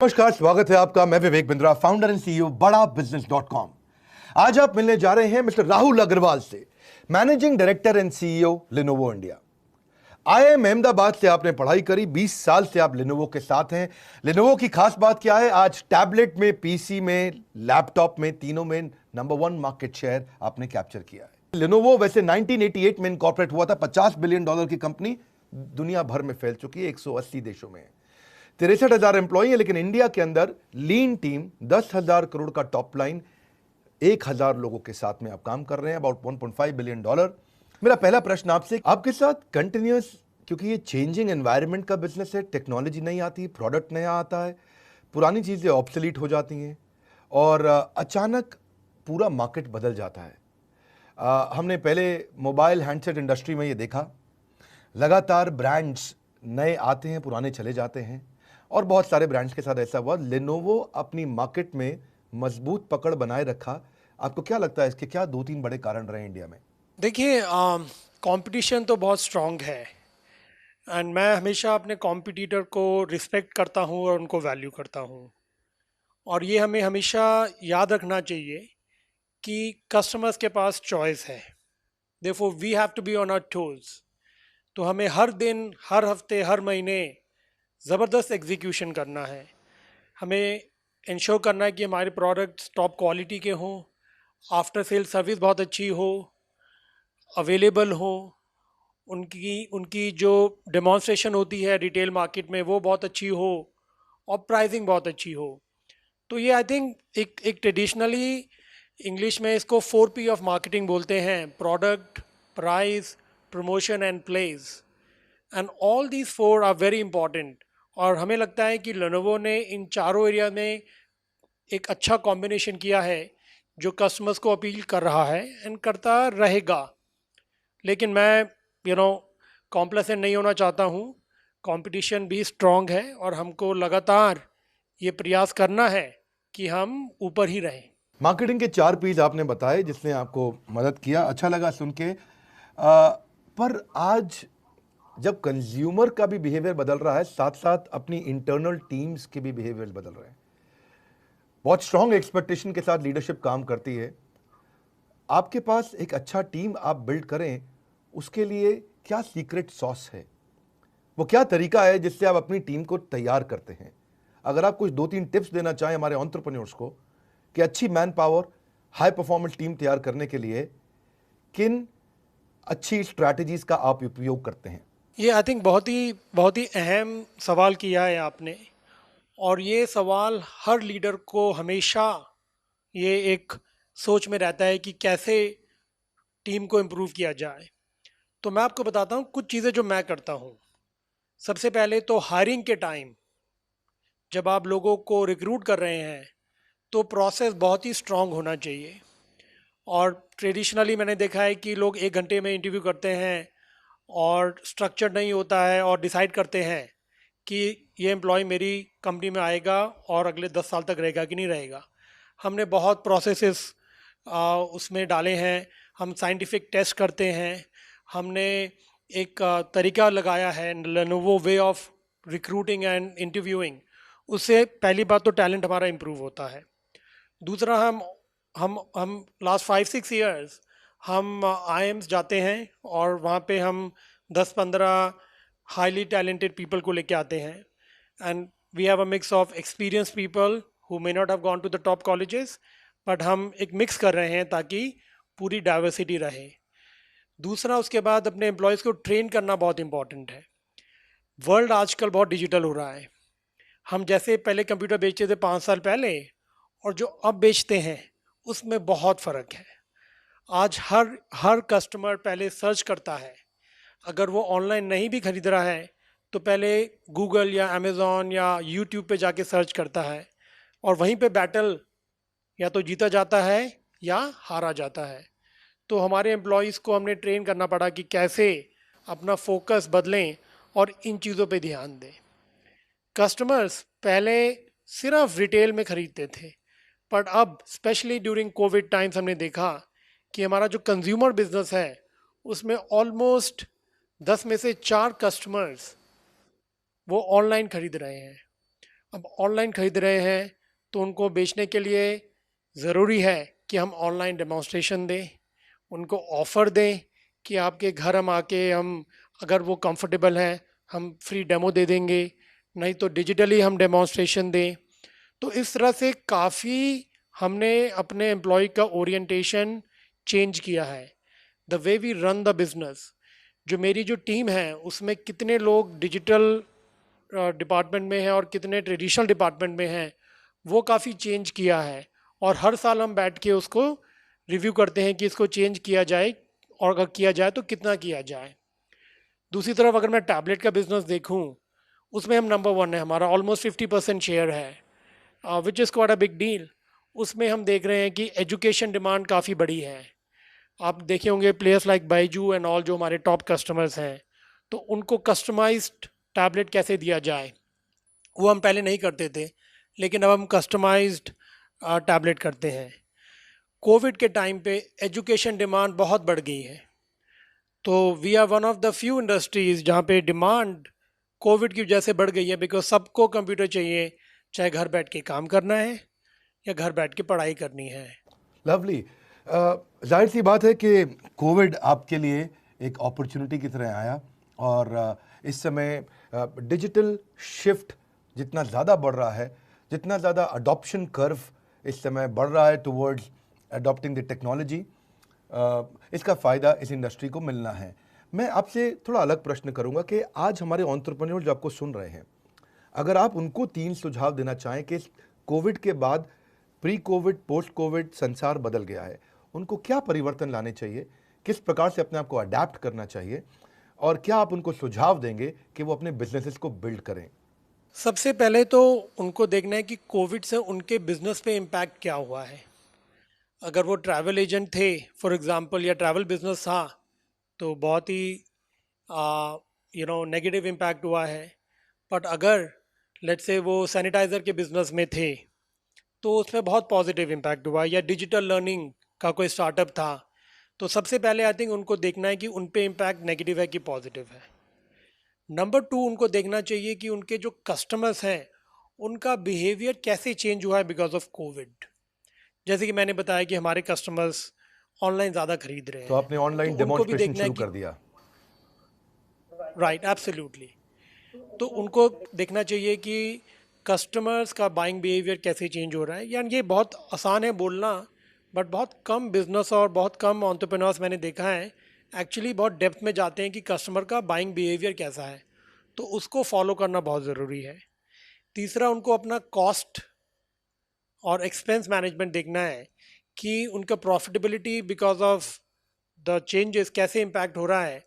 नमस्कार, स्वागत है आपका। मैं Vivek Bindra, founder and CEO बड़ा बिजनेस .com। आज आप मिलने जा रहे हैं मिस्टर राहुल अग्रवाल से, managing director and CEO Lenovo India. IIM Ahmedabad से आपने पढ़ाई करी, 20 साल से आप लिनोवो के साथ हैं। लिनोवो की खास बात क्या है? आज टैबलेट में, पीसी में, लैपटॉप में, तीनों में नंबर 1 मार्केट शेयर आपने कैप्चर किया है। लिनोवो वैसे 1988 में इनकॉर्पोरेट हुआ था, $50 बिलियन की कंपनी, दुनिया भर में फैल चुकी है, 180 देशों में है। 63,000 एम्प्लॉई है, लेकिन इंडिया के अंदर लीन टीम, 10,000 करोड़ का टॉप लाइन, 1,000 लोगों के साथ में आप काम कर रहे हैं, अबाउट $1.5 बिलियन। मेरा पहला प्रश्न आपसे, आपके साथ कंटिन्यूअस, क्योंकि ये चेंजिंग एनवायरनमेंट का बिजनेस है, टेक्नोलॉजी नहीं आती, प्रोडक्ट नया आता है, पुरानी चीजें ऑब्सोलीट हो जाती हैं और अचानक पूरा मार्केट बदल जाता है। हमने पहले मोबाइल हैंडसेट इंडस्ट्री में ये देखा, लगातार ब्रांड्स नए आते हैं, पुराने चले जाते हैं और बहुत सारे ब्रांड्स के साथ ऐसा हुआ। लेनोवो अपनी मार्केट में मजबूत पकड़ बनाए रखा। आपको क्या लगता है इसके क्या 2-3 बड़े कारण रहे इंडिया में? देखिए, कंपटीशन तो बहुत स्ट्रांग है एंड मैं हमेशा अपने कॉम्पिटिटर को रिस्पेक्ट करता हूँ और उनको वैल्यू करता हूँ। और ये हमें हमेशा याद रखना चाहिए कि कस्टमर्स के पास चॉइस है। Therefore we have to be on our toes. तो हमें हर दिन, हर हफ्ते, हर महीने ज़बरदस्त एग्जीक्यूशन करना है। हमें इंश्योर करना है कि हमारे प्रोडक्ट्स टॉप क्वालिटी के हों, आफ्टर सेल सर्विस बहुत अच्छी हो, अवेलेबल हो, उनकी उनकी जो डेमॉन्स्ट्रेशन होती है रिटेल मार्केट में वो बहुत अच्छी हो और प्राइसिंग बहुत अच्छी हो। तो ये आई थिंक एक ट्रेडिशनली इंग्लिश में इसको 4P ऑफ मार्केटिंग बोलते हैं: product, price, promotion and place. And all these four are very important. और हमें लगता है कि लेनोवो ने इन चारों एरिया में एक अच्छा कॉम्बिनेशन किया है जो कस्टमर्स को अपील कर रहा है एंड करता रहेगा। लेकिन मैं कॉम्प्लेसेंट नहीं होना चाहता हूँ। कंपटीशन भी स्ट्रांग है और हमको लगातार ये प्रयास करना है कि हम ऊपर ही रहें। मार्केटिंग के 4 पीस आपने बताए जिसने आपको मदद किया, अच्छा लगा सुन के। पर आज जब कंज्यूमर का भी बिहेवियर बदल रहा है, साथ साथ अपनी इंटरनल टीम्स के भी बिहेवियर बदल रहे हैं, बहुत स्ट्रांग एक्सपेक्टेशन के साथ लीडरशिप काम करती है। आपके पास एक अच्छा टीम आप बिल्ड करें, उसके लिए क्या सीक्रेट सॉस है? वो क्या तरीका है जिससे आप अपनी टीम को तैयार करते हैं? अगर आप कुछ 2-3 टिप्स देना चाहें हमारे एंटरप्रेन्योर्स को कि अच्छी man power, high performance team तैयार करने के लिए किन अच्छी स्ट्रैटेजीज का आप उपयोग करते हैं? ये आई थिंक बहुत ही अहम सवाल किया है आपने। और ये सवाल हर लीडर को हमेशा ये एक सोच में रहता है कि कैसे टीम को इम्प्रूव किया जाए। तो मैं आपको बताता हूँ कुछ चीज़ें जो मैं करता हूँ। सबसे पहले तो हायरिंग के टाइम जब आप लोगों को रिक्रूट कर रहे हैं तो प्रोसेस बहुत ही स्ट्रांग होना चाहिए। और ट्रेडिशनली मैंने देखा है कि लोग 1 घंटे में इंटरव्यू करते हैं और स्ट्रक्चर नहीं होता है और डिसाइड करते हैं कि ये एम्प्लॉय मेरी कंपनी में आएगा और अगले 10 साल तक रहेगा कि नहीं रहेगा। हमने बहुत प्रोसेसेस उसमें डाले हैं। हम साइंटिफिक टेस्ट करते हैं। हमने एक तरीका लगाया है, Lenovo way of recruiting and interviewing. उससे पहली बात तो टैलेंट हमारा इम्प्रूव होता है। दूसरा, हम लास्ट 5-6 ईयर्स हम आईएम्स जाते हैं और वहाँ पे हम 10-15 हाईली टैलेंटेड पीपल को लेके आते हैं। And we have a mix of experience people who may not have gone to the top colleges, but हम एक मिक्स कर रहे हैं ताकि पूरी डाइवर्सिटी रहे। दूसरा, उसके बाद अपने एम्प्लॉयज़ को ट्रेन करना बहुत इंपॉर्टेंट है। वर्ल्ड आजकल बहुत डिजिटल हो रहा है। हम जैसे पहले कंप्यूटर बेचते थे 5 साल पहले और जो अब बेचते हैं उसमें बहुत फ़र्क है। आज हर हर कस्टमर पहले सर्च करता है। अगर वो ऑनलाइन नहीं भी खरीद रहा है तो पहले गूगल या अमेज़ॉन या यूट्यूब पे जाके सर्च करता है और वहीं पे बैटल या तो जीता जाता है या हारा जाता है। तो हमारे एम्प्लॉयज़ को हमने ट्रेन करना पड़ा कि कैसे अपना फोकस बदलें और इन चीज़ों पे ध्यान दें। कस्टमर्स पहले सिर्फ रिटेल में खरीदते थे, बट अब स्पेशली ड्यूरिंग कोविड टाइम्स हमने देखा कि हमारा जो कंज्यूमर बिजनेस है उसमें ऑलमोस्ट 10 में से 4 कस्टमर्स वो ऑनलाइन खरीद रहे हैं। अब ऑनलाइन खरीद रहे हैं तो उनको बेचने के लिए ज़रूरी है कि हम ऑनलाइन डेमोन्स्ट्रेशन दें, उनको ऑफ़र दें कि आपके घर हम आके हम अगर वो कंफर्टेबल हैं हम फ्री डेमो दे देंगे, नहीं तो डिजिटली हम डेमोन्स्ट्रेशन दें। तो इस तरह से काफ़ी हमने अपने एम्प्लॉय का ओरिएंटेशन चेंज किया है, the way we run the business. जो मेरी जो टीम है उसमें कितने लोग डिजिटल डिपार्टमेंट में हैं और कितने ट्रेडिशनल डिपार्टमेंट में हैं, वो काफ़ी चेंज किया है। और हर साल हम बैठ के उसको रिव्यू करते हैं कि इसको चेंज किया जाए और अगर किया जाए तो कितना किया जाए। दूसरी तरफ अगर मैं टैबलेट का बिजनेस देखूं, उसमें हम नंबर वन है, हमारा ऑलमोस्ट 50% शेयर है, which is quite a big deal. उसमें हम देख रहे हैं कि एजुकेशन डिमांड काफ़ी बड़ी है। आप देखे होंगे players like Byju and all जो हमारे टॉप कस्टमर्स हैं, तो उनको कस्टमाइज्ड टैबलेट कैसे दिया जाए, वो हम पहले नहीं करते थे, लेकिन अब हम कस्टमाइज्ड टैबलेट करते हैं। कोविड के टाइम पे एजुकेशन डिमांड बहुत बढ़ गई है, तो we are one of the few industries जहाँ पे डिमांड कोविड की वजह से बढ़ गई है, बिकॉज सबको कंप्यूटर चाहिए, चाहे घर बैठ के काम करना है या घर बैठ के पढ़ाई करनी है। लवली। जाहिर सी बात है कि कोविड आपके लिए एक अपॉर्चुनिटी की तरह आया और इस समय डिजिटल शिफ्ट जितना ज़्यादा बढ़ रहा है, जितना ज़्यादा अडॉप्शन कर्व इस समय बढ़ रहा है टुवर्ड्स अडॉप्टिंग द टेक्नोलॉजी, इसका फ़ायदा इस इंडस्ट्री को मिलना है। मैं आपसे थोड़ा अलग प्रश्न करूंगा कि आज हमारे एंटरप्रेन्योर जो आपको सुन रहे हैं, अगर आप उनको 3 सुझाव देना चाहें कि कोविड के बाद प्री कोविड पोस्ट कोविड संसार बदल गया है, उनको क्या परिवर्तन लाने चाहिए, किस प्रकार से अपने आप को अडेप्ट करना चाहिए और क्या आप उनको सुझाव देंगे कि वो अपने बिजनेसेस को बिल्ड करें? सबसे पहले तो उनको देखना है कि कोविड से उनके बिजनेस पे इम्पैक्ट क्या हुआ है। अगर वो ट्रैवल एजेंट थे फॉर एग्जांपल, या ट्रैवल बिजनेस था, तो बहुत ही नेगेटिव इम्पैक्ट हुआ है। बट अगर लेट्स से वो सैनिटाइज़र के बिजनेस में थे, तो उसमें बहुत पॉजिटिव इम्पैक्ट हुआ। या डिजिटल लर्निंग का कोई स्टार्टअप था, तो सबसे पहले आई थिंक उनको देखना है कि उन पे इम्पैक्ट नेगेटिव है कि पॉजिटिव है। नंबर टू, उनको देखना चाहिए कि उनके जो कस्टमर्स हैं उनका बिहेवियर कैसे चेंज हुआ है बिकॉज ऑफ कोविड। जैसे कि मैंने बताया कि हमारे कस्टमर्स ऑनलाइन ज़्यादा खरीद रहे तो हैं, आपने तो ऑनलाइन उनको भी डेमोन्स्ट्रेशन देखना है शुरू कि कर दिया। Right, absolutely. तो उनको देखना चाहिए कि कस्टमर्स का बाइंग बिहेवियर कैसे चेंज हो रहा है। यानी ये बहुत आसान है बोलना, बट बहुत कम बिजनेस और बहुत कम एंटरप्रेन्योर्स मैंने देखा है एक्चुअली बहुत डेप्थ में जाते हैं कि कस्टमर का बाइंग बिहेवियर कैसा है, तो उसको फॉलो करना बहुत ज़रूरी है। तीसरा, उनको अपना कॉस्ट और एक्सपेंस मैनेजमेंट देखना है कि उनका profitability because of the changes कैसे इम्पैक्ट हो रहा है,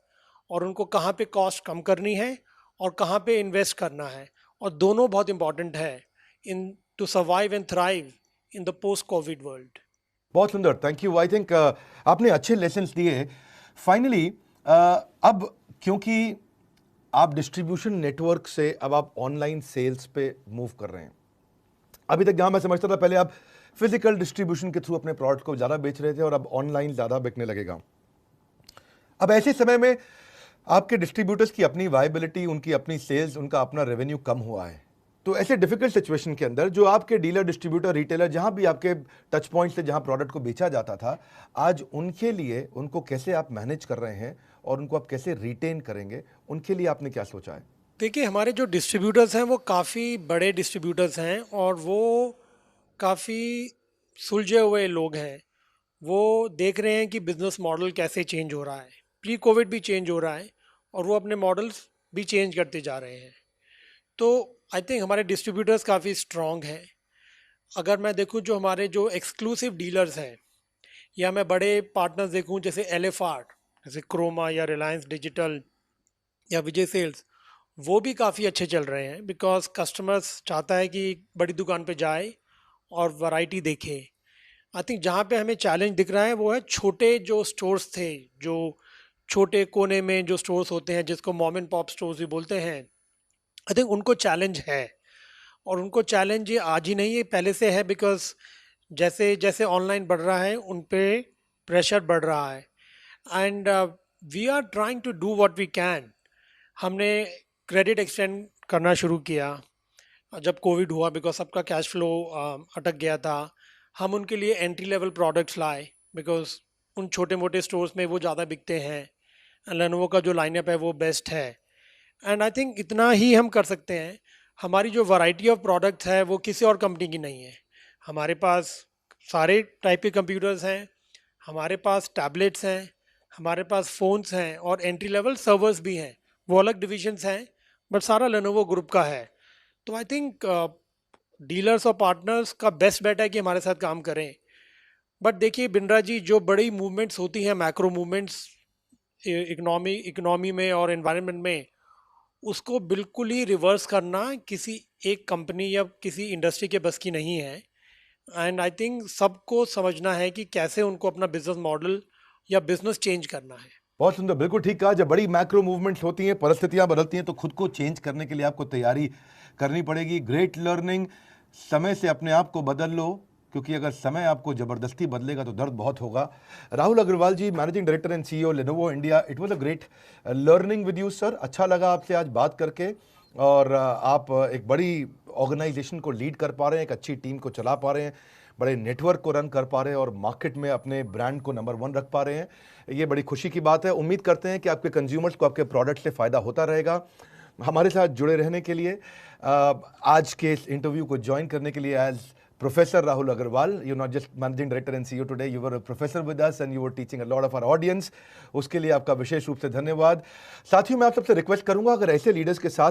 और उनको कहाँ पे कॉस्ट कम करनी है और कहाँ पे इन्वेस्ट करना है। और दोनों बहुत इंपॉर्टेंट है in to survive and thrive in the post covid world. बहुत सुंदर, थैंक यू। आई थिंक आपने अच्छे लेसन्स दिए। फाइनली अब क्योंकि आप डिस्ट्रीब्यूशन नेटवर्क से अब आप ऑनलाइन सेल्स पे मूव कर रहे हैं, अभी तक जहां मैं समझता था पहले आप फिजिकल डिस्ट्रीब्यूशन के थ्रू अपने प्रोडक्ट को ज़्यादा बेच रहे थे और अब ऑनलाइन ज़्यादा बिकने लगेगा। अब ऐसे समय में आपके डिस्ट्रीब्यूटर्स की अपनी वायबिलिटी, उनकी अपनी सेल्स, उनका अपना रेवेन्यू कम हुआ है। तो ऐसे डिफिकल्ट सिचुएशन के अंदर जो आपके डीलर, डिस्ट्रीब्यूटर, रिटेलर, जहां भी आपके टच पॉइंट से जहां प्रोडक्ट को बेचा जाता था, आज उनके लिए उनको कैसे आप मैनेज कर रहे हैं और उनको आप कैसे रिटेन करेंगे, उनके लिए आपने क्या सोचा है? देखिए, हमारे जो डिस्ट्रीब्यूटर्स हैं वो काफ़ी बड़े डिस्ट्रीब्यूटर्स हैं और वो काफ़ी सुलझे हुए लोग हैं। वो देख रहे हैं कि बिजनेस मॉडल कैसे चेंज हो रहा है, प्री कोविड भी चेंज हो रहा है और वो अपने मॉडल्स भी चेंज करते जा रहे हैं। तो आई थिंक हमारे डिस्ट्रीब्यूटर्स काफ़ी स्ट्रॉन्ग हैं। अगर मैं देखूं जो हमारे जो एक्सक्लूसिव डीलर्स हैं, या मैं बड़े पार्टनर्स देखूं जैसे LFR, जैसे क्रोमा या रिलायंस डिजिटल या विजय सेल्स, वो भी काफ़ी अच्छे चल रहे हैं बिकॉज कस्टमर्स चाहता है कि बड़ी दुकान पे जाए और वैरायटी देखे। आई थिंक जहाँ पे हमें चैलेंज दिख रहा है वो है छोटे जो स्टोर्स थे, जो छोटे कोने में जो स्टोर्स होते हैं जिसको मॉम एंड पॉप स्टोर्स भी बोलते हैं। आई थिंक उनको चैलेंज है, और उनको चैलेंज ये आज ही नहीं, ये पहले से है, बिकॉज जैसे जैसे ऑनलाइन बढ़ रहा है उन पे प्रेशर बढ़ रहा है। And we are trying to do what we can. हमने क्रेडिट एक्सटेंड करना शुरू किया, जब कोविड हुआ, बिकॉज सबका कैश फ्लो अटक गया था, हम उनके लिए एंट्री लेवल प्रोडक्ट्स लाए, बिकॉज उन छोटे मोटे स्टोर्स में वो ज़्यादा बिकते हैं। लेनोवो का जो लाइनअप है वो बेस्ट है। एंड आई थिंक इतना ही हम कर सकते हैं। हमारी जो वैरायटी ऑफ प्रोडक्ट्स है वो किसी और कंपनी की नहीं है। हमारे पास सारे टाइप के कंप्यूटर्स हैं, हमारे पास टैबलेट्स हैं, हमारे पास फ़ोन्स हैं, और एंट्री लेवल सर्वर्स भी हैं। वो अलग डिविजन्स हैं, बट सारा लेनोवो ग्रुप का है। तो आई थिंक डीलर्स और पार्टनर्स का बेस्ट बेट है कि हमारे साथ काम करें। बट देखिए बिंद्रा जी, जो बड़ी मूवमेंट्स होती हैं, मैक्रो मूवमेंट्स इकोनॉमी में और एनवायरनमेंट में, उसको बिल्कुल ही रिवर्स करना किसी एक कंपनी या किसी इंडस्ट्री के बस की नहीं है। एंड आई थिंक सबको समझना है कि कैसे उनको अपना बिजनेस मॉडल या बिजनेस चेंज करना है। बहुत सुंदर, बिल्कुल ठीक कहा। जब बड़ी मैक्रो मूवमेंट्स होती हैं, परिस्थितियां बदलती हैं, तो खुद को चेंज करने के लिए आपको तैयारी करनी पड़ेगी। ग्रेट लर्निंग, समय से अपने आप को बदल लो, क्योंकि अगर समय आपको जबरदस्ती बदलेगा तो दर्द बहुत होगा। Rahul Agarwal ji, managing director and CEO Lenovo India, it was a great learning with you sir. अच्छा लगा आपसे आज बात करके। और आप एक बड़ी ऑर्गेनाइजेशन को लीड कर पा रहे हैं, एक अच्छी टीम को चला पा रहे हैं, बड़े नेटवर्क को रन कर पा रहे हैं, और मार्केट में अपने ब्रांड को नंबर 1 रख पा रहे हैं। ये बड़ी खुशी की बात है। उम्मीद करते हैं कि आपके कंज्यूमर्स को आपके प्रोडक्ट से फ़ायदा होता रहेगा। हमारे साथ जुड़े रहने के लिए, आज के इस इंटरव्यू को ज्वाइन करने के लिए, as professor Rahul Agarwal, you not just managing director and CEO today, you were a professor with us and you were teaching a lot of our audience. उसके लिए आपका विशेष रूप से धन्यवाद। साथियों, मैं आप सबसे रिक्वेस्ट करूंगा, अगर ऐसे लीडर्स के साथ